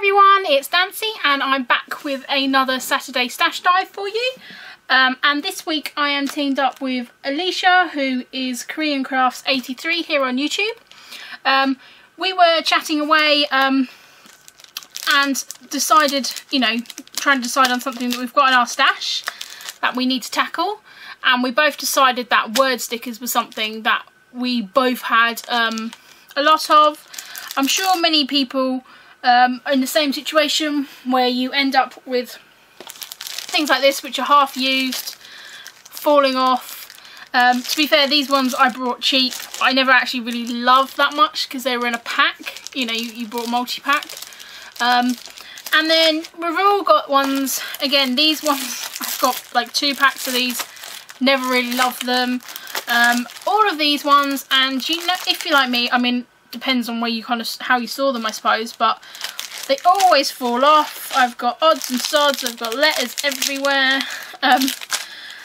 everyone, it's Nancy and I'm back with another Saturday stash dive for you. And this week I am teamed up with Alicia, who is Korean Crafts 83 here on YouTube. We were chatting away and decided, trying to decide on something that we've got in our stash that we need to tackle. And we both decided that word stickers was something that we both had a lot of. I'm sure many people are in the same situation where you end up with things like this which are half used, falling off. To be fair, these ones I brought cheap. I never actually really loved that much because they were in a pack. You bought a multi-pack. And then we've all got ones, again, these ones, I've got like 2 packs of these, never really loved them. All of these ones, and if you're like me, I mean, depends on where you how you saw them, I suppose, but they always fall off. I've got odds and sods, I've got letters everywhere.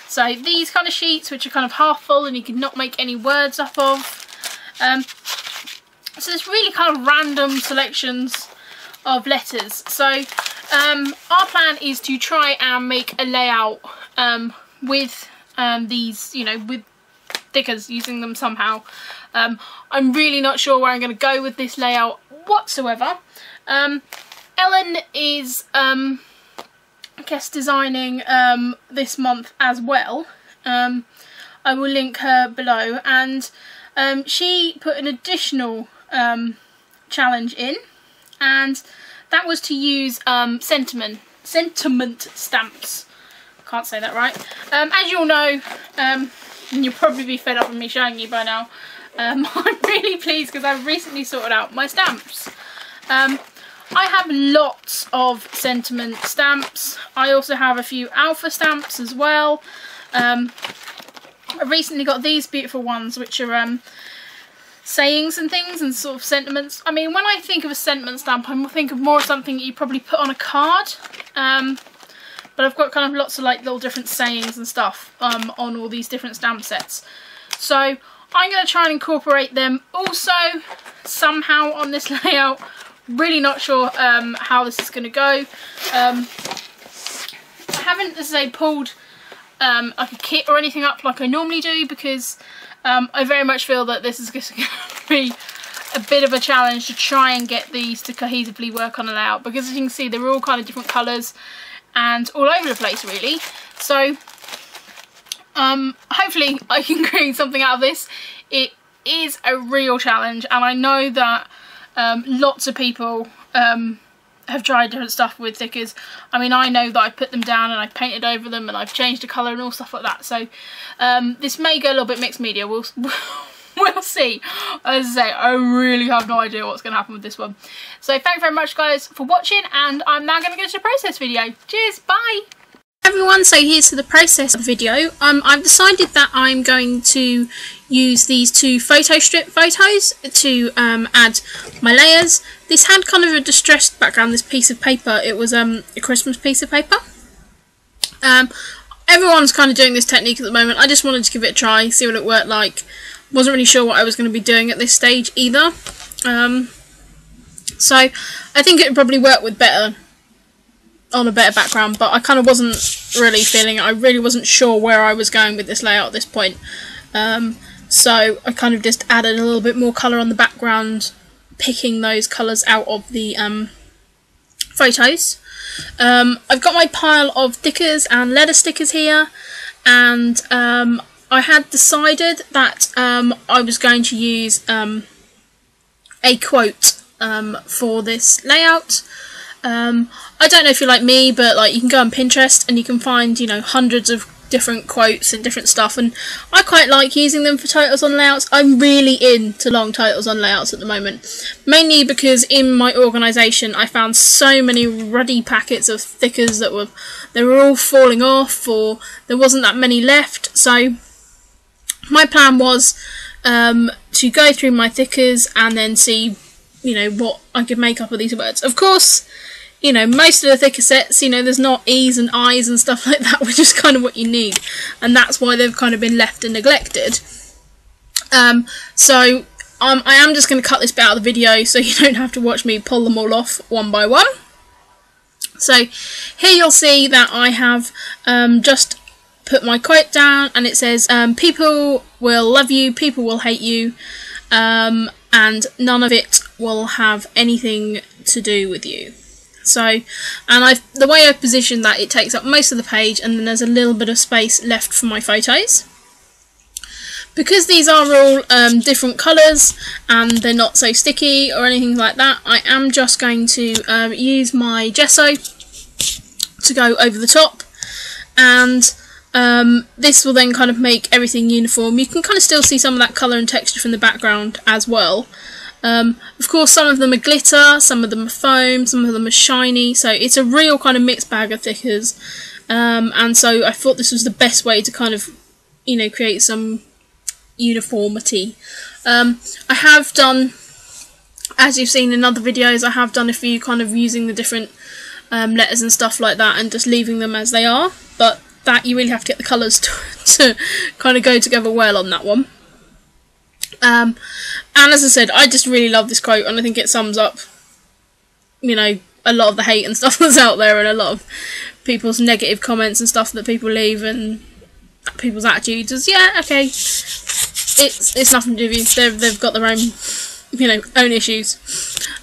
So these kind of sheets, which are kind of half full and you can not make any words up of. So there's really kind of random selections of letters. So our plan is to try and make a layout with these, with stickers, using them somehow. I'm really not sure where I'm going to go with this layout whatsoever. Ellen is guest designing this month as well. I will link her below, and she put an additional challenge in, and that was to use sentiment stamps. Can't say that right. As you all know, and you'll probably be fed up with me showing you by now, I'm really pleased because I've recently sorted out my stamps. I have lots of sentiment stamps. I also have a few alpha stamps as well. I recently got these beautiful ones which are sayings and things and sort of sentiments. I mean, when I think of a sentiment stamp, I think of more of something that you probably put on a card. But I've got kind of lots of like little different sayings and stuff on all these different stamp sets. So I'm going to try and incorporate them also somehow on this layout. Really not sure how this is going to go. I haven't, as I say, pulled like a kit or anything up like I normally do, because I very much feel that this is going to be a bit of a challenge to try and get these to cohesively work on a layout, because as you can see they're all kind of different colours and all over the place really. So hopefully I can create something out of this. It is a real challenge, and I know that lots of people have tried different stuff with stickers. I mean, I know that I've put them down and I've painted over them and I've changed the colour and all stuff like that. So this may go a little bit mixed media. We'll see. As I say, I really have no idea what's going to happen with this one. So thank you very much, guys, for watching, and I'm now going to go to the process video. Cheers, bye! Everyone, so here's to the process of the video. I've decided that I'm going to use these 2 photo strip photos to add my layers. This had kind of a distressed background, this piece of paper. It was a Christmas piece of paper. Everyone's kind of doing this technique at the moment. I just wanted to give it a try, see what it worked like. Wasn't really sure what I was going to be doing at this stage either. So I think it would probably work with on a better background, but I kind of wasn't really feeling it. I really wasn't sure where I was going with this layout at this point. So I kind of just added a little bit more colour on the background, picking those colours out of the photos. I've got my pile of stickers and letter stickers here, and I had decided that I was going to use a quote for this layout. I don't know if you're like me, but like you can go on Pinterest and you can find, hundreds of different quotes and different stuff, and I quite like using them for titles on layouts. I'm really into long titles on layouts at the moment, mainly because in my organisation I found so many ruddy packets of stickers that they were all falling off, or there wasn't that many left. So my plan was to go through my stickers and then see what I could make up of these words. Of course, most of the thicker sets, there's not E's and I's and stuff like that, which is kind of what you need, and that's why they've kind of been left and neglected. So I am just going to cut this bit out of the video so you don't have to watch me pull them all off one by one. So here you'll see that I have just put my quote down, and it says people will love you, people will hate you, and none of it will have anything to do with you. So, and the way I've positioned that, it takes up most of the page, and then there's a little bit of space left for my photos. Because these are all different colours and they're not so sticky or anything like that, I am just going to use my gesso to go over the top, and this will then kind of make everything uniform. You can kind of still see some of that colour and texture from the background as well. Of course, some of them are glitter, some of them are foam, some of them are shiny, so it's a real kind of mixed bag of thickers, and so I thought this was the best way to kind of, you know, create some uniformity. I have done, as you've seen in other videos, I have done a few kind of using the different letters and stuff like that and just leaving them as they are, but that you really have to get the colours to kind of go together well on that one. And as I said, I just really love this quote, and I think it sums up, you know, a lot of the hate and stuff that's out there, and a lot of people's negative comments and stuff that people leave, and people's attitudes is, yeah, okay, it's nothing to do with you. They've got their own, you know, own issues.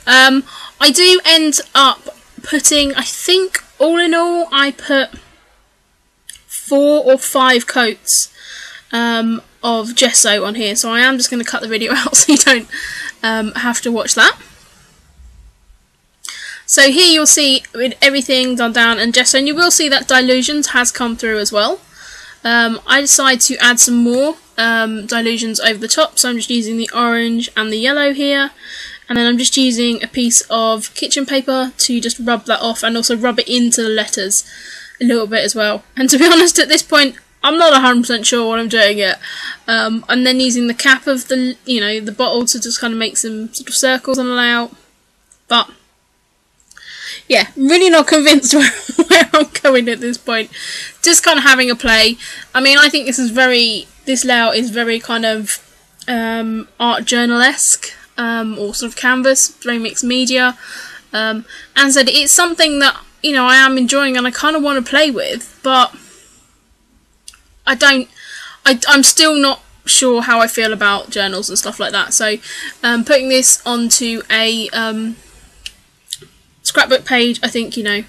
I do end up putting, I think all in all, I put 4 or 5 coats of gesso on here, so I am just going to cut the video out so you don't have to watch that. So here you'll see with everything done down and gesso, and you will see that Dilutions has come through as well. I decided to add some more Dilutions over the top, so I'm just using the orange and the yellow here, and then I'm just using a piece of kitchen paper to just rub that off, and also rub it into the letters a little bit as well. And to be honest, at this point I'm not 100% sure what I'm doing yet. I'm then using the cap of the, you know, the bottle to just kind of make some sort of circles on the layout, but yeah, really not convinced where I'm going at this point. Just kind of having a play. I mean, I think this layout is very kind of art journal-esque, or sort of canvas, very mixed media. And so it's something that, you know, I am enjoying and I kind of want to play with, but I'm still not sure how I feel about journals and stuff like that. So putting this onto a scrapbook page, I think, you know,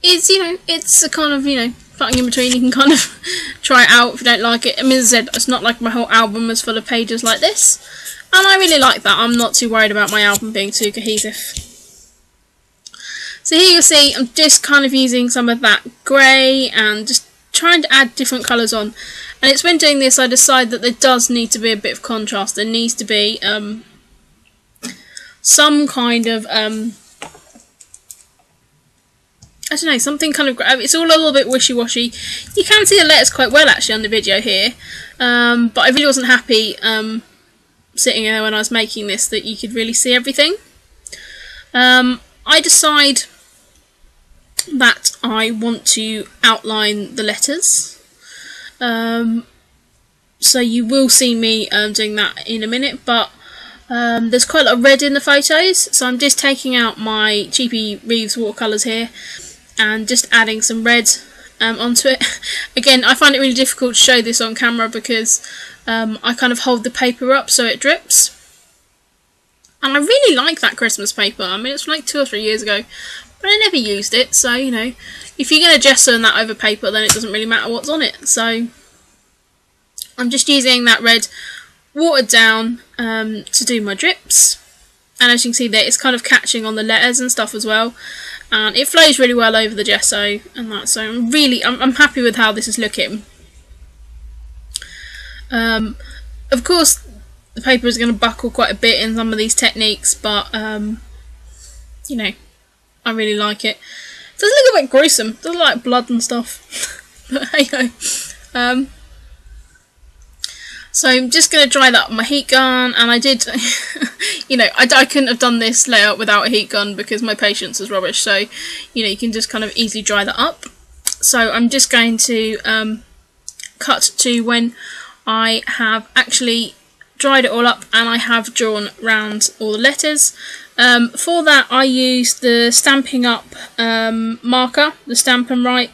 it's a kind of, you know, something in between. You can kind of try it out if you don't like it. I mean, as I said, it's not like my whole album was full of pages like this, and I really like that. I'm not too worried about my album being too cohesive. So here you'll see I'm just kind of using some of that grey and just trying to add different colours on. And it's when doing this I decide that there does need to be a bit of contrast. There needs to be some kind of I don't know, something kind of, it's all a little bit wishy-washy. You can see the letters quite well actually on the video here, but I really wasn't happy sitting there when I was making this that you could really see everything. I decide that I want to outline the letters, so you will see me doing that in a minute, but there's quite a lot of red in the photos, so I'm just taking out my cheapy Reeves watercolours here and just adding some red onto it. Again, I find it really difficult to show this on camera because I kind of hold the paper up so it drips. And I really like that Christmas paper. I mean, it's from like 2 or 3 years ago, but I never used it, so, you know, if you're going to gesso that over paper, then it doesn't really matter what's on it. So I'm just using that red watered down to do my drips. And as you can see there, it's kind of catching on the letters and stuff as well. And it flows really well over the gesso and that, so I'm happy with how this is looking. Of course, the paper is going to buckle quite a bit in some of these techniques, but you know, I really like it. It does look a bit gruesome, it does look like blood and stuff, but hey ho. So I'm just going to dry that on my heat gun, and I did, you know, I couldn't have done this layout without a heat gun because my patience is rubbish, so, you know, you can just kind of easily dry that up. So I'm just going to cut to when I have actually dried it all up and I have drawn round all the letters. For that I used the Stampin' Up marker, the Stampin' Right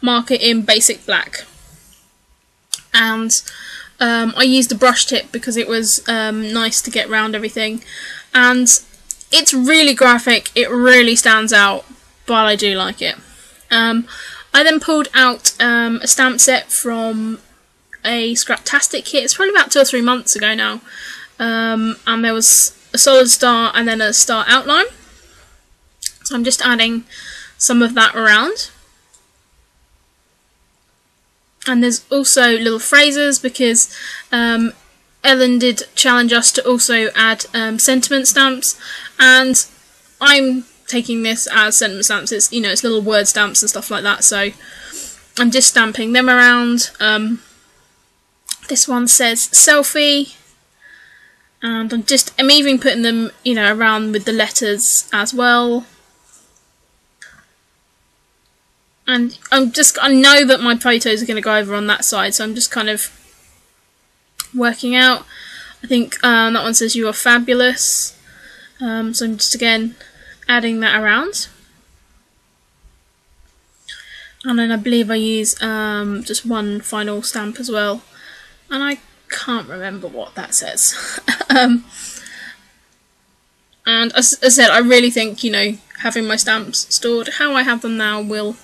marker in basic black, and I used a brush tip because it was nice to get round everything, and it's really graphic, it really stands out, but I do like it. I then pulled out a stamp set from a Scraptastic kit. It's probably about 2 or 3 months ago now, and there was a solid star and then a star outline, so I'm just adding some of that around. And there's also little phrases because Ellen did challenge us to also add sentiment stamps, and I'm taking this as sentiment stamps. It's, you know, it's little word stamps and stuff like that, so I'm just stamping them around. This one says selfie, and I'm even putting them, you know, around with the letters as well. And I know that my photos are going to go over on that side, so I'm just kind of working out. I think that one says you are fabulous, so I'm just again adding that around. And then I believe I use just one final stamp as well, and I can't remember what that says. And as I said, I really think, you know, having my stamps stored how I have them now will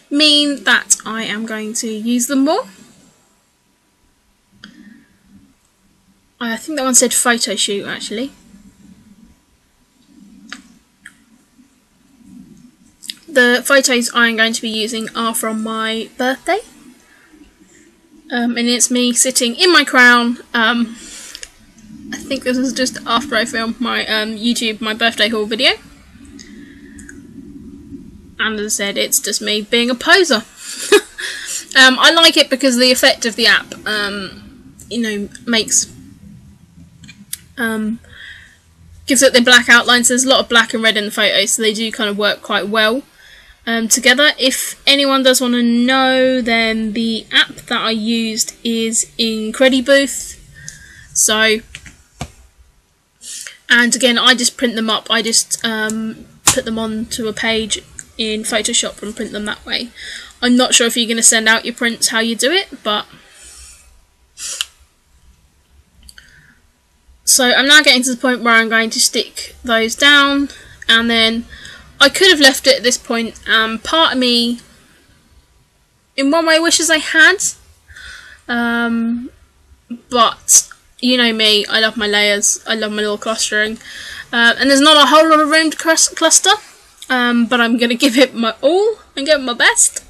mean that I am going to use them more. I think that one said photo shoot actually. The photos I am going to be using are from my birthday, and it's me sitting in my crown. I think this was just after I filmed my my birthday haul video, and as I said, it's just me being a poser. I like it because the effect of the app, you know, makes gives it the black outlines. There's a lot of black and red in the photos, so they do kind of work quite well together. If anyone does want to know, then the app that I used is Incredibooth. So, and again, I just print them up. I just put them onto a page in Photoshop and print them that way. I'm not sure if you're going to send out your prints how you do it, but so I'm now getting to the point where I'm going to stick those down, and then I could have left it at this point. Part of me, in one way, wishes I had, but you know me, I love my layers, I love my little clustering, and there's not a whole lot of room to cluster, but I'm going to give it my all and give it my best.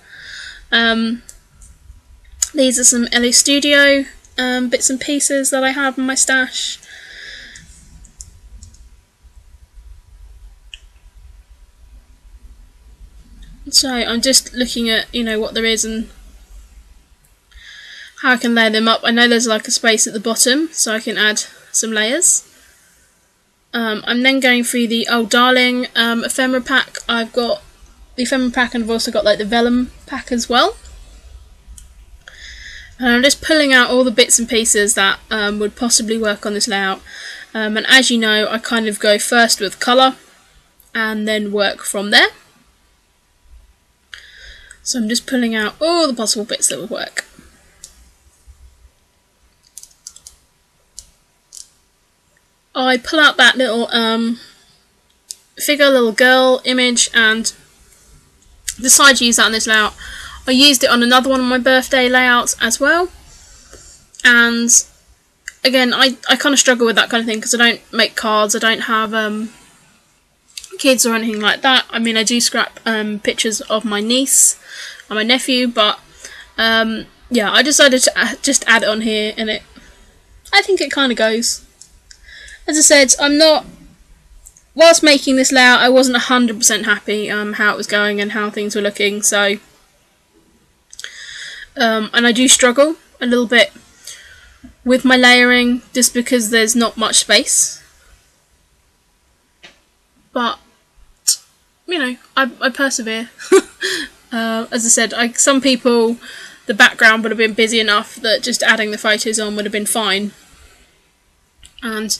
These are some LA Studio bits and pieces that I have in my stash. So I'm just looking at, you know, what there is and how I can layer them up. I know there's like a space at the bottom, so I can add some layers. I'm then going through the Oh Darling ephemera pack. I've got the ephemera pack, and I've also got like the vellum pack as well. And I'm just pulling out all the bits and pieces that would possibly work on this layout. And as you know, I kind of go first with colour and then work from there. So I'm just pulling out all the possible bits that would work. I pull out that little figure, little girl image, and decide to use that on this layout. I used it on another one of my birthday layouts as well. And again, I kind of struggle with that kind of thing because I don't make cards, I don't have kids or anything like that. I mean, I do scrap pictures of my niece and my nephew, but yeah, I decided to just add it on here, and I think it kind of goes. As I said, whilst making this layout, I wasn't 100% happy how it was going and how things were looking, so and I do struggle a little bit with my layering just because there's not much space, but you know, I persevere. As I said, some people, the background would have been busy enough that just adding the photos on would have been fine, and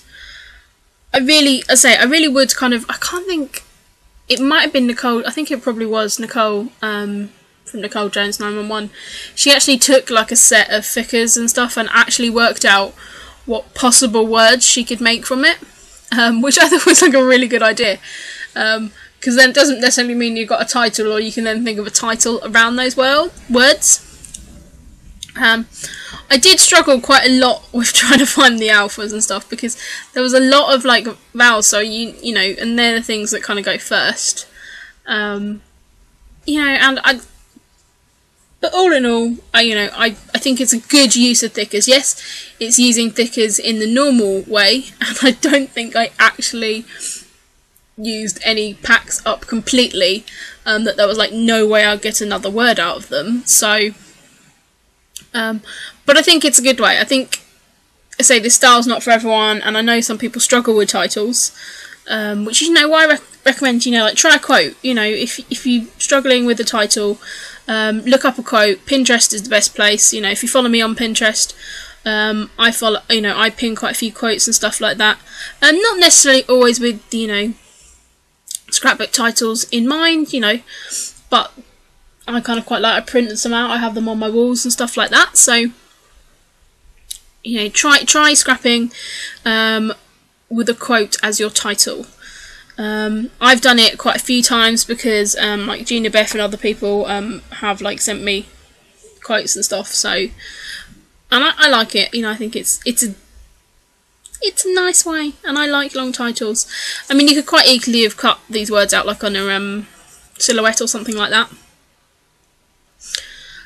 I really would kind of, I can't think, it might have been Nicole, I think it probably was Nicole, from Nicole Jones 911. She actually took like a set of thickers and stuff and actually worked out what possible words she could make from it, which I thought was like a really good idea, because then it doesn't necessarily mean you've got a title, or you can then think of a title around those words. I did struggle quite a lot with trying to find the alphas and stuff, because there was a lot of like vowels, so you know, and they're the things that kind of go first, you know, and but all in all, I think it's a good use of thickers. Yes, it's using thickers in the normal way, and I don't think I actually used any packs up completely, that there was like no way I'd get another word out of them, so but I think it's a good way. I think, I say, this style's not for everyone, and I know some people struggle with titles, which, you know, why I recommend, you know, like, try a quote. You know, if you're struggling with the title, look up a quote. Pinterest is the best place. You know, if you follow me on Pinterest, I pin quite a few quotes and stuff like that, and not necessarily always with, you know, scrapbook titles in mind, you know, but I kind of quite like, I printed some out, I have them on my walls and stuff like that, so, you know, try scrapping with a quote as your title. I've done it quite a few times because like Gina Beth and other people have like sent me quotes and stuff, so, and I like it, you know, I think it's a nice way, and I like long titles. I mean, you could quite easily have cut these words out like on a silhouette or something like that.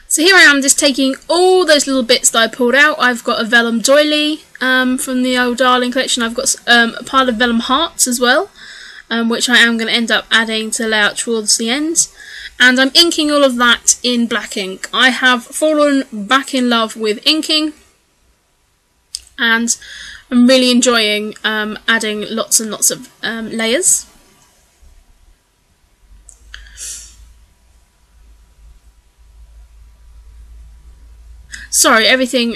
So here I am, just taking all those little bits that I pulled out. I've got a vellum doily from the old Darling collection. I've got a pile of vellum hearts as well, which I am going to end up adding to layout towards the end. And I'm inking all of that in black ink. I have fallen back in love with inking, and I'm really enjoying adding lots and lots of layers. Sorry, everything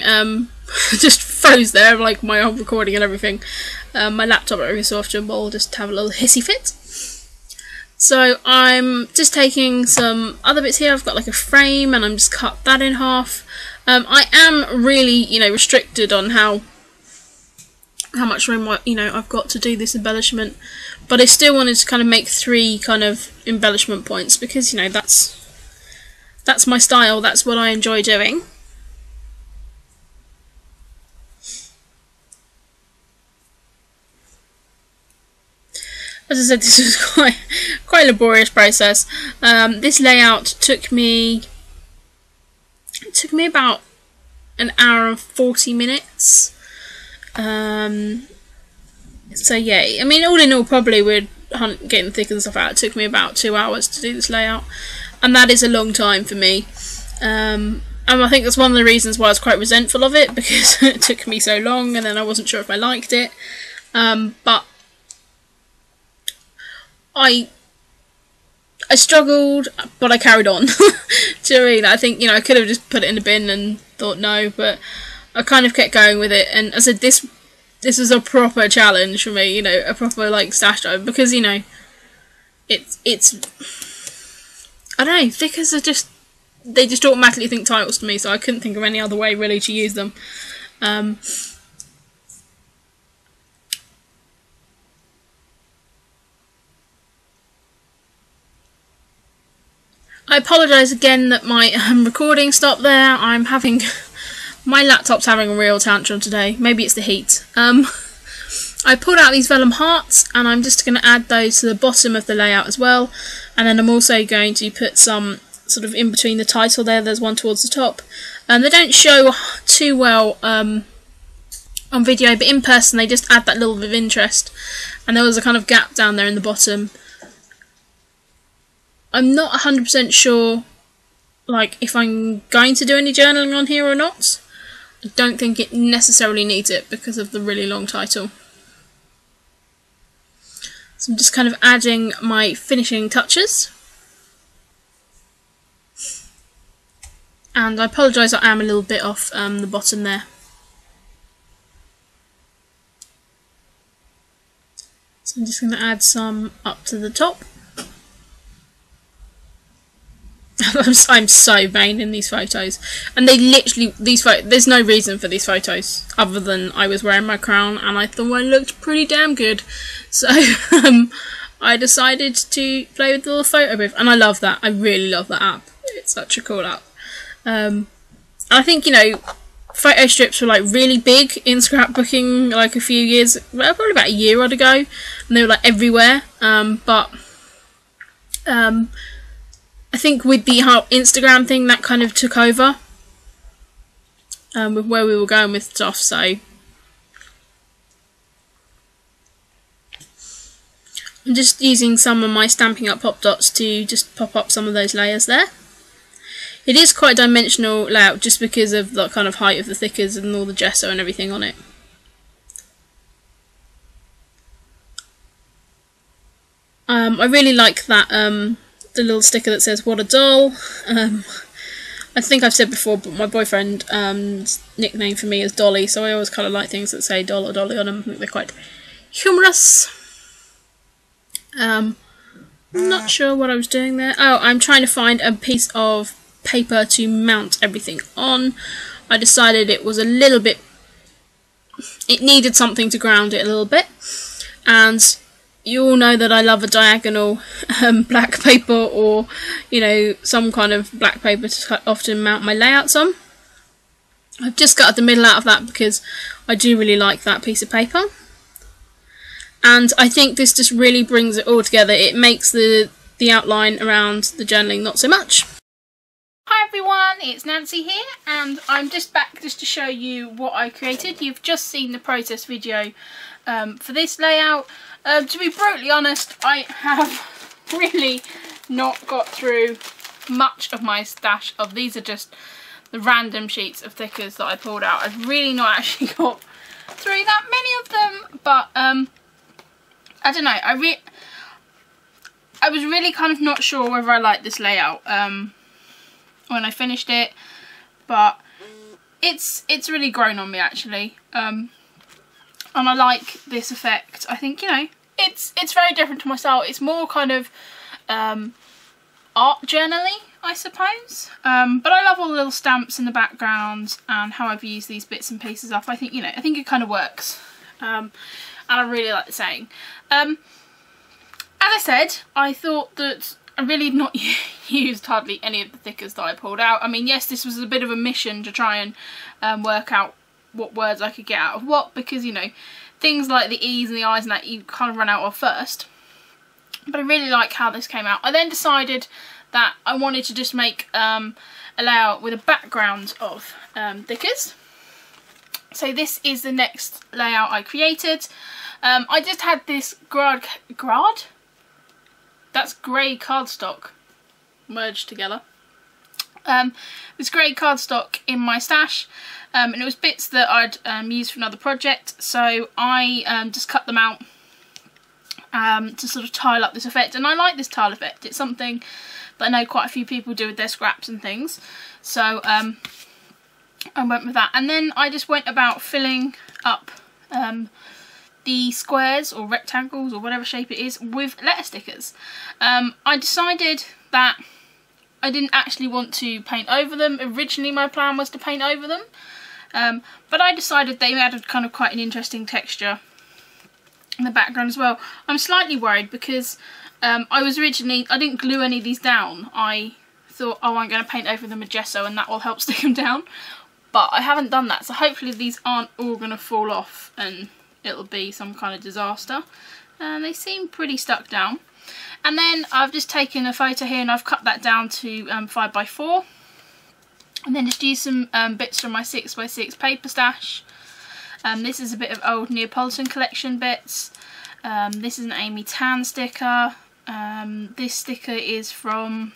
just froze there, like my own recording and everything. My laptop every so often will just have a little hissy fit. So I'm just taking some other bits here. I've got like a frame, and I'm just cut that in half. I am really, you know, restricted on how much room I've got to do this embellishment, but I still wanted to kind of make 3 kind of embellishment points, because, you know, that's my style, that's what I enjoy doing. As I said, this was quite a laborious process. This layout took me about an hour and 40 minutes. So yeah, I mean, all in all, probably with getting the thick and stuff out, it took me about 2 hours to do this layout, and that is a long time for me. And I think that's one of the reasons why I was quite resentful of it, because it took me so long, and then I wasn't sure if I liked it. But I struggled, but I carried on. Do you know what I mean? I think, you know, I could have just put it in the bin and thought no, but I kind of kept going with it. And as I said, this is a proper challenge for me, you know, a proper like stash drive, because, you know, it's I don't know, thickers are just, they just automatically think titles to me, so I couldn't think of any other way really to use them. I apologise again that my recording stopped there. I'm having, my laptop's having a real tantrum today. Maybe it's the heat. I pulled out these vellum hearts, and I'm just going to add those to the bottom of the layout as well. And then I'm also going to put some sort of in between the title there. There's one towards the top. They don't show too well on video, but in person they just add that little bit of interest. And there was a kind of gap down there in the bottom. I'm not 100% sure, like, if I'm going to do any journaling on here or not. I don't think it necessarily needs it because of the really long title. So I'm just kind of adding my finishing touches. And I apologise, I am a little bit off the bottom there. So I'm just going to add some up to the top. I'm so vain in these photos, and they literally, there's no reason for these photos other than I was wearing my crown and I thought I looked pretty damn good, so I decided to play with the little photo booth, and I love that. I really love that app. It's such a cool app. I think, you know, photo strips were like really big in scrapbooking like a few years, well, probably about a year odd ago, and they were like everywhere, but I think with the whole Instagram thing, that kind of took over with where we were going with stuff. So I'm just using some of my Stampin' Up pop dots to just pop up some of those layers there. It is quite a dimensional layout just because of the kind of height of the thickers and all the gesso and everything on it. I really like that the little sticker that says "What a doll." I think I've said before, but my boyfriend's nickname for me is Dolly, so I always kind of like things that say doll or dolly on them. I think they're quite humorous. I'm not sure what I was doing there. Oh, I'm trying to find a piece of paper to mount everything on. I decided it was a little bit, it needed something to ground it a little bit, and you all know that I love a diagonal black paper, or, you know, some kind of black paper to often mount my layouts on. I've just got the middle out of that because I do really like that piece of paper. And I think this just really brings it all together. It makes the outline around the journaling not so much. Hi everyone, it's Nancy here, and I'm just back just to show you what I created. You've just seen the process video for this layout. To be brutally honest, I have really not got through much of my stash of these. Are just the random sheets of thickers that I pulled out. I've really not actually got through that many of them, but I don't know, I was really kind of not sure whether I liked this layout when I finished it, but it's really grown on me actually, and I like this effect. I think, you know, it's very different to my style. It's more kind of art journal-y, I suppose, but I love all the little stamps in the background and how I've used these bits and pieces up. I think, you know, I think it kind of works, and I really like the saying. As I said, I thought that I really not used hardly any of the thickers that I pulled out. I mean, yes, this was a bit of a mission to try and work out what words I could get out of what, because, you know, things like the E's and the I's and that you kind of run out of first. But I really like how this came out. I then decided that I wanted to just make a layout with a background of thickers. So this is the next layout I created. I just had this that's grey cardstock merged together. This grey cardstock in my stash, and it was bits that I'd used for another project, so I just cut them out to sort of tile up this effect. And I like this tile effect. It's something that I know quite a few people do with their scraps and things, so I went with that. And then I just went about filling up the squares or rectangles or whatever shape it is with letter stickers. I decided that I didn't actually want to paint over them. Originally my plan was to paint over them, but I decided they added kind of quite an interesting texture in the background as well. I'm slightly worried because I didn't glue any of these down. I thought, oh, I'm going to paint over them with gesso and that will help stick them down, but I haven't done that, so hopefully these aren't all going to fall off and it'll be some kind of disaster. And they seem pretty stuck down. And then I've just taken a photo here and I've cut that down to 5x4, and then just used some bits from my 6x6 paper stash. This is a bit of old Neapolitan collection bits. This is an Amy Tan sticker. This sticker is from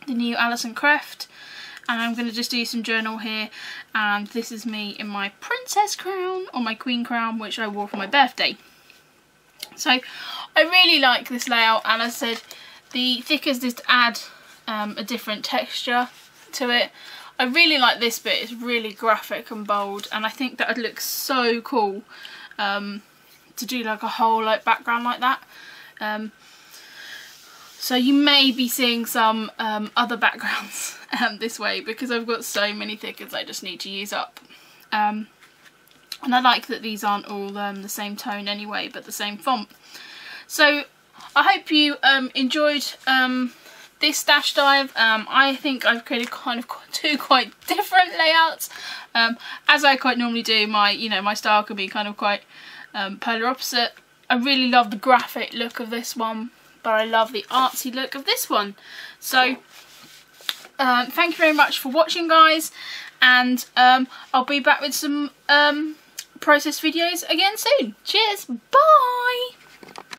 the new Alison Creft. And I'm going to just do some journal here, and this is me in my princess crown, or my queen crown, which I wore for my birthday. So I really like this layout, and as I said, the thickers just add a different texture to it. I really like this bit. It's really graphic and bold, and I think that would look so cool to do like a whole like background like that. So you may be seeing some other backgrounds this way, because I've got so many thickers I just need to use up. And I like that these aren't all the same tone anyway, but the same font. So I hope you enjoyed this stash dive. I think I've created kind of two quite different layouts. As I quite normally do, my style can be kind of quite polar opposite. I really love the graphic look of this one, but I love the artsy look of this one. So thank you very much for watching, guys, and I'll be back with some process videos again soon. Cheers, bye!